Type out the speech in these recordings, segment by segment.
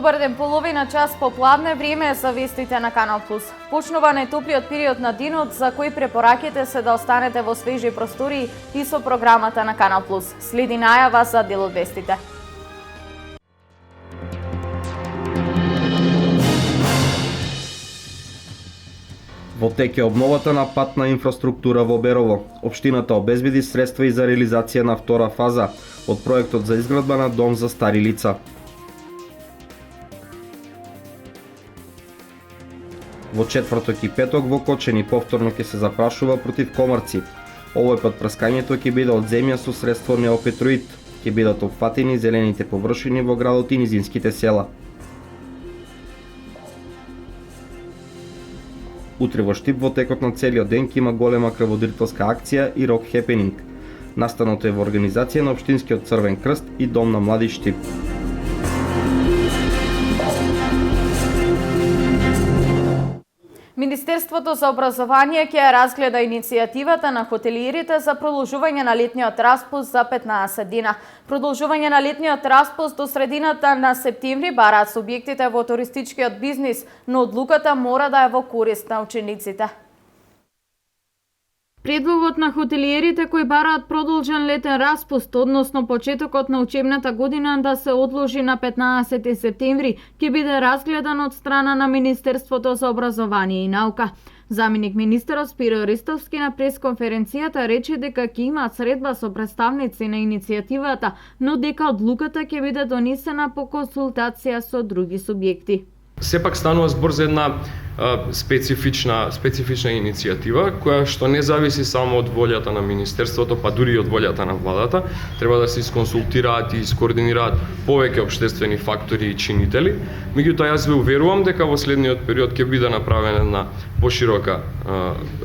Добар ден, половина час попладне време за вестите на Канал Плюс. Почнува најтоплиот период на денот, за кој препораките се да останете во свежи простори и со програмата на Канал Плюс. Следи најава за дел од вестите. Во тек е обновата на патна инфраструктура во Берово. Општината обезбеди средства и за реализација на втора фаза од проектот за изградба на дом за стари лица. Во четврток и петок во Кочени повторно ќе се запрашува против комарци. Овој пат прскањето ќе биде од земја со средство неопетроид. Ќе бидат опфатени зелените површини во градот и низинските села. Утре во Штип во текот на целиот ден ќе има голема крводарителска акција и рок хепенинг. Настаното е во организација на Општинскиот Црвен крст и Дом на млади Штип. Министерството за образование ќе разгледа иницијативата на хотелиерите за продолжување на летниот распуст за 15 дена. Продолжување на летниот распуст до средината на септември бараат субјектите во туристичкиот бизнис, но одлуката мора да е во корист на учениците. Предлогот на хотелиерите кои бараат продолжен летен распуст, односно почетокот на учебната година да се одложи на 15 септември, ќе биде разгледан од страна на Министерството за образование и наука. Заменик министерот Спиро Ристовски на пресконференцијата рече дека ќе имаат средба со представници на иницијативата, но дека одлуката ќе биде донесена по консултација со други субјекти. Сепак станува збор за една специфична иницијатива, која што не зависи само од волјата на Министерството, па дури и од волјата на владата. Треба да се исконсултираат и искоординираат повеќе општествени фактори и чинители. Меѓутоа, јас ве уверувам дека во следниот период ќе биде направена една поширока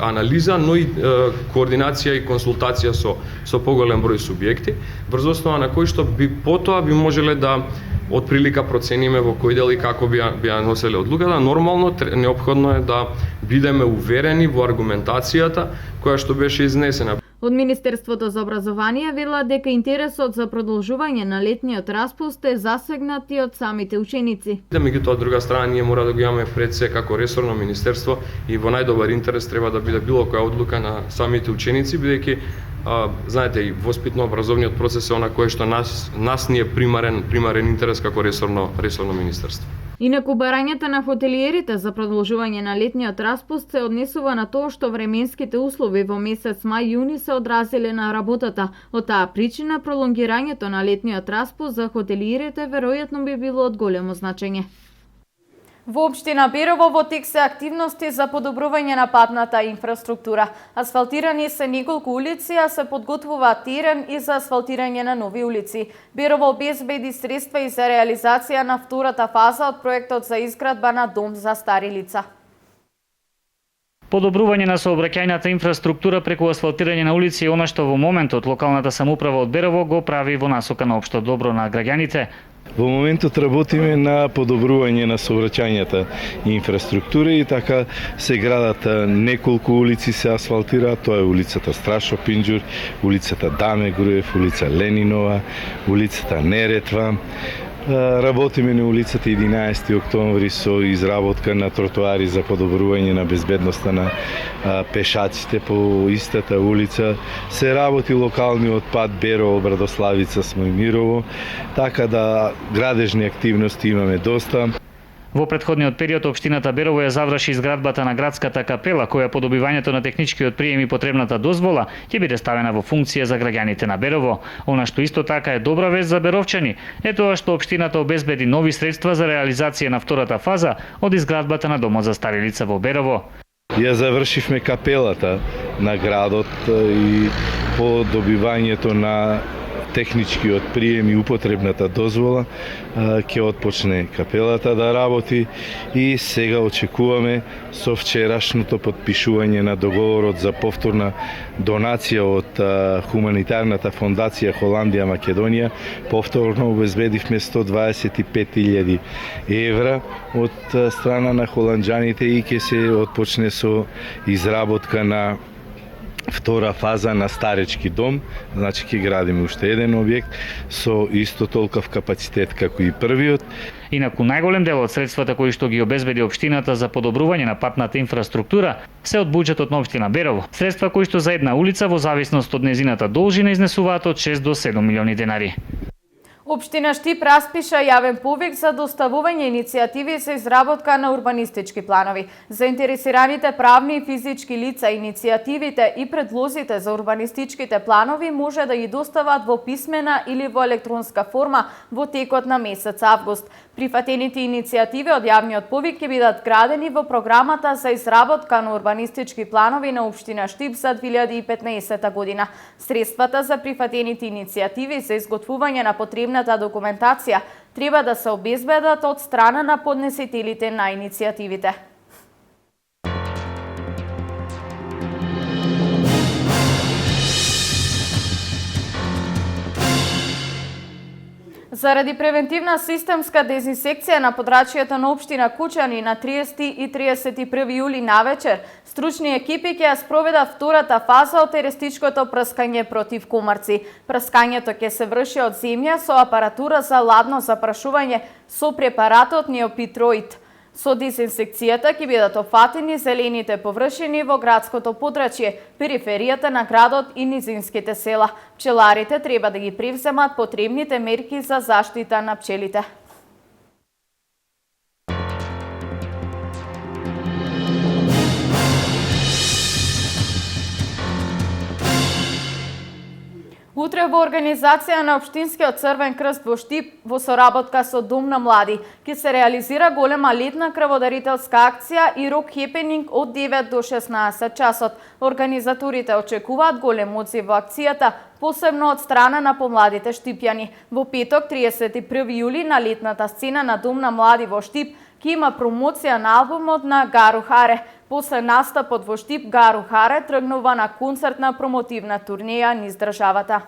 анализа, но и координација и консултација со поголем број субјекти, врз основа на кои што потоа би можеле да од прилика процениме во кој дел и како би ја носеле одлуката. Нормално, неопходно е да бидеме уверени во аргументацијата која што беше изнесена. Од Министерството за образование велат дека интересот за продолжување на летниот распуст е засегнат и од самите ученици. Меѓутоа, од друга страна, ние мора да го имаме пред се како ресорно министерство и во најдобар интерес треба да биде било која одлука на самите ученици, бидејќи знаете, и воспитно-образовниот процес е она кое што нас ни е примарен интерес како ресорно министерство. Инаку барањата на хотелиерите за продолжување на летниот распуст се однесува на тоа што временските услови во месец мај-јуни се одразиле на работата. Од таа причина пролонгирањето на летниот распуст за хотелиерите веројатно би било од големо значење. Во општина Берово во тек се активности за подобрување на патната инфраструктура. Асфалтирани се неколку улици, а се подготвува терен и за асфалтирање на нови улици. Берово обезбеди средства и за реализација на втората фаза од проектот за изградба на дом за стари лица. Подобрување на сообраќајната инфраструктура преку асфалтирање на улици е она што во моментот локалната самоуправа од Берово го прави во насока на општо добро на граѓаните. Во моментот работиме на подобрување на сообраќајната инфраструктура и така се градат неколку улици се асфалтираат. Тоа е улицата Страшо Пинџур, улицата Даме Груев, улица Ленинова, улицата Неретва. Работиме на улицата 11 октомври со изработка на тротоари за подобрување на безбедноста на пешаците по истата улица. Се работи локалниот пат Берово, Брадославица, Смојмирово, така да градежни активности имаме доста. Во претходниот период општината Берово ја заврши изградбата на градската капела, која по добивањето на техничкиот прием и потребната дозвола ќе биде ставена во функција за граѓаните на Берово. Она што исто така е добра вест за беровчани е тоа што општината обезбеди нови средства за реализација на втората фаза од изградбата на домот за стари лица во Берово. Ја завршивме капелата на градот и по добивањето на техничкиот прием и употребната дозвола ќе отпочне капелата да работи и сега очекуваме со вчерашното подпишување на договорот за повторна донација од хуманитарната фондација Холандија Македонија. Повторно обезбедивме 125.000 евра од страна на холанџаните и ќе се отпочне со изработка на втора фаза на старечки дом, значи ќе градиме уште еден објект со исто толков капацитет како и првиот. Инаку најголем дел од средствата кои што ги обезбеди општината за подобрување на патната инфраструктура се од буџетот на општина Берово. Средства кои што за една улица во зависност од незината должина изнесуваат од 6 до 7 милиони денари. Општина Штип распиша јавен повик за доставување иницијативи за изработка на урбанистички планови. Заинтересираните правни и физички лица иницијативите и предлозите за урбанистичките планови може да ги достават во писмена или во електронска форма во текот на месец август. Прифатените иницијативи од јавниот повик ќе бидат градени во програмата за изработка на урбанистички планови на општина Штип за 2015 година. Средствата за прифатените иницијативи за изготвување на потребната документација треба да се обезбедат од страна на поднесителите на иницијативите. Заради превентивна системска дезинсекција на подрачјето на општина Кучани на 30 и 31 јули навечер, стручни екипи ќе ја спроведат втората фаза од еристичкото прскање против комарци. Прскањето ќе се врши од земја со апаратура за ладно запрашување со препаратот неопитроид. Со дезинсекцијата ќе бидат опфатени зелените површини во градското подрачје, периферијата на градот и низинските села. Пчеларите треба да ги превземат потребните мерки за заштита на пчелите. Утре во организација на Општинскиот Црвен крст во Штип во соработка со Дом на млади ќе се реализира голема летна крводарителска акција и рок хепенинг од 9 до 16 часот. Организаторите очекуваат голем одзив во акцијата, посебно од страна на помладите штипјани. Во петок 31 јули на летната сцена на Дом на млади во Штип ќе има промоција на албумот на Гару Харе. После настапот во Штип, Гару Харе тргнува на концертна промотивна турнеја низ државата.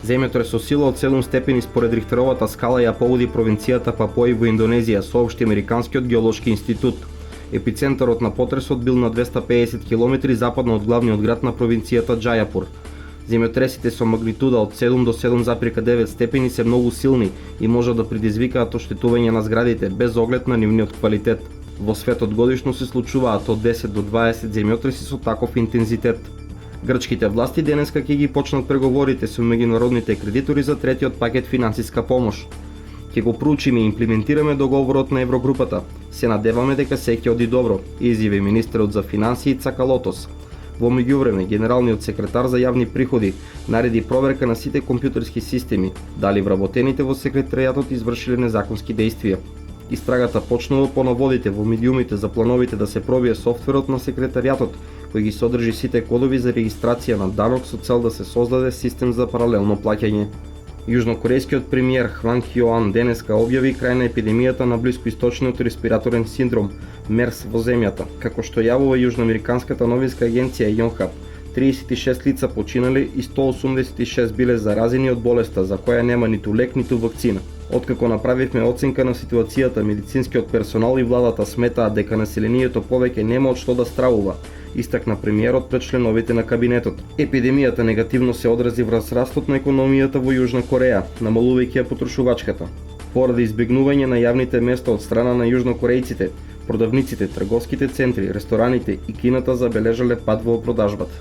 Земјотрес со сила од 7 степени според Рихтеровата скала ја погоди провинцијата Папуа во Индонезија, соопшти Американскиот геолошки институт. Епицентарот на потресот бил на 250 км западно од главниот град на провинцијата Џајапур. Земјотресите со магнитуда од 7 до 7,9 степени се многу силни и можат да предизвикаат оштетување на зградите без оглед на нивниот квалитет. Во светот годишно се случуваат од 10 до 20 земјотреси со таков интензитет. Грчките власти денеска ќе ги почнат преговорите со меѓународните кредитори за третиот пакет финансиска помош. Ќе го проучиме и имплементираме договорот на Еврогрупата. Се надеваме дека се ќе оди добро, изјави министерот за финансии Цакалотос. Во меѓувреме, генералниот секретар за јавни приходи нареди проверка на сите компјутерски системи, дали вработените во секретаријатот извршиле незаконски дејствија. Истрагата почнува по наводите во медиумите за плановите да се пробие софтверот на секретаријатот, кој ги содржи сите кодови за регистрација на данок со цел да се создаде систем за паралелно плаќање. Јужнокорејскиот премиер Хван Кјоан денеска објави крај на епидемијата на блискоисточниот респираторен синдром МЕРС во земјата. Како што јавува јужноамериканската новинска агенција Јонхап, 36 лица починале и 186 биле заразени од болеста, за која нема ниту лек, ниту вакцина. Откако направивме оценка на ситуацијата, медицинскиот персонал и владата сметаат дека населението повеќе нема од што да стравува, истакна премиерот пред членовите на кабинетот. Епидемијата негативно се одрази врз растот на економијата во Јужна Кореја, намалувајќи ја потрошувачката. Поради избегнување на јавните места од страна на јужнокорејците, продавниците, трговските центри, рестораните и кината забележале пад во продажбата.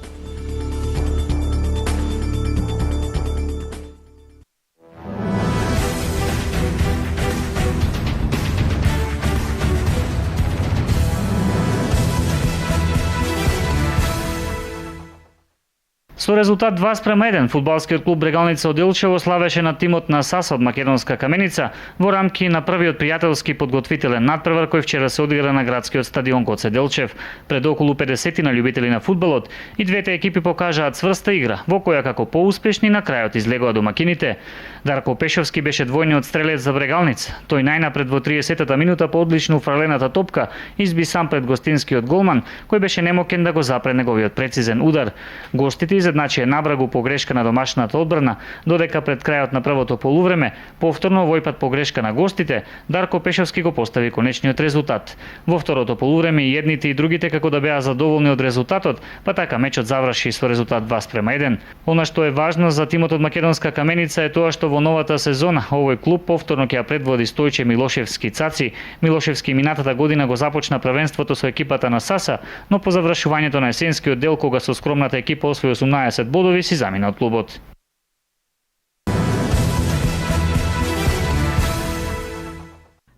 Со резултат 2:1, фудбалскиот клуб Брегалница од Илчево славеше над тимот на САС од Македонска Каменица во рамки на првиот пријателски подготвителен надпревар кој вчера се одигра на градскиот стадион Гоце Делчев. Пред околу 50 на љубители на фудбалот и двете екипи покажаат цврста игра, во која како поуспешни на крајот излегоа домакините. Дарко Пешовски беше двојниот стрелец за Брегалница. Тој најнапред во 30-та минута по одлично уфралената топка изби сам пред гостинскиот голман, кој беше немокен да го запре неговиот прецизен удар. Гостите изеднаквија значи набрагу погрешка на домашната одбрана, додека пред крајот на првото полувреме, повторно овој пат погрешка на гостите, Дарко Пешовски го постави конечниот резултат. Во второто полувреме и едните и другите како да беа задоволни од резултатот, па така мечот заврши со резултат 2:1. Она што е важно за тимот од Македонска Каменица е тоа што во новата сезона овој клуб повторно ќе ја предводи Стојче Милошевски Цаци. Милошевски минатата година го започна првенството со екипата на САСА, но по завршувањето на есенскиот дел кога со скромната екипа освои 18 бодови си замина од клубот.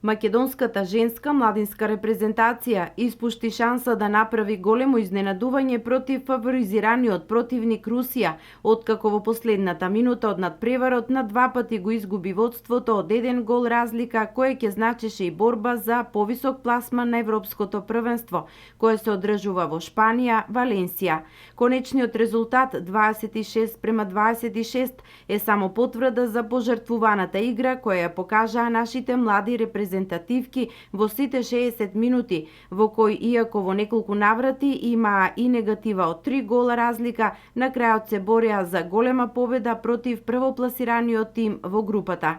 Македонската женска младинска репрезентација испушти шанса да направи големо изненадување против фаворизираниот противник Русија, откако во последната минута од надпреварот на два пати го изгуби водството од 1 гол разлика, кое ќе значеше и борба за повисок пласман на Европското првенство, кое се одржува во Шпанија, Валенсија. Конечниот резултат 26:26 е само потврда за пожртвуваната игра која ја покажаа нашите млади репрезентативки во сите 60 минути, во кој иако во неколку наврати имаа и негатива од 3 гола разлика, на крајот се бореа за голема победа против првопласираниот тим во групата.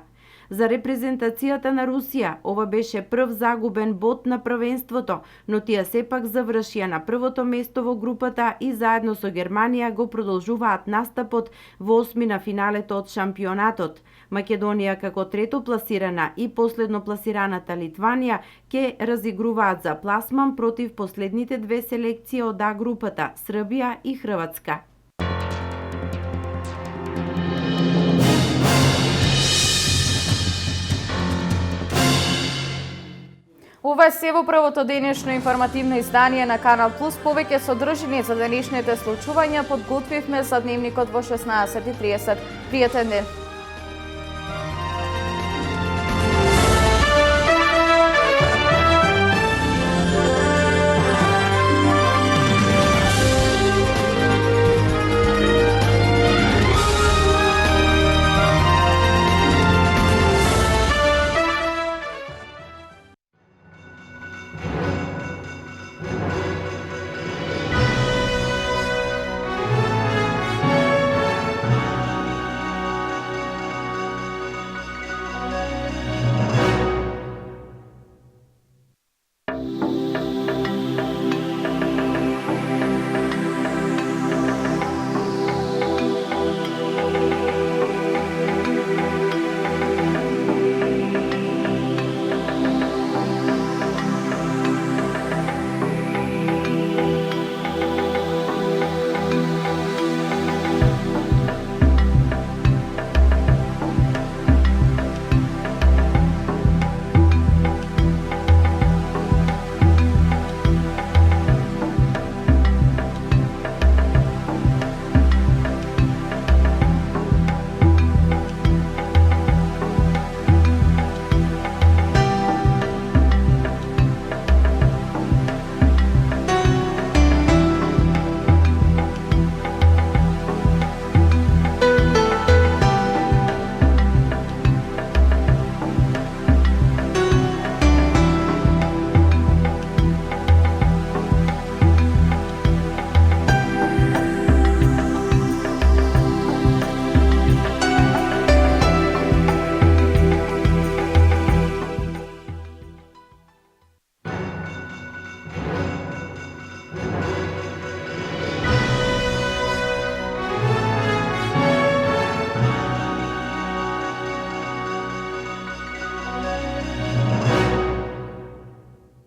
За репрезентацијата на Русија, ова беше прв загубен бод на првенството, но тие сепак завршија на првото место во групата и заедно со Германија го продолжуваат настапот во осмина финалето од шампионатот. Македонија како трето пласирана и последно пласираната Литванија ќе разигруваат за пласман против последните две селекции од А групата, Србија и Хрватска. Ова е се во првото денешно информативно издание на Канал Плюс. Повеќе содржини за денешните случувања подготвивме за дневникот во 16:30. Пријатен ден!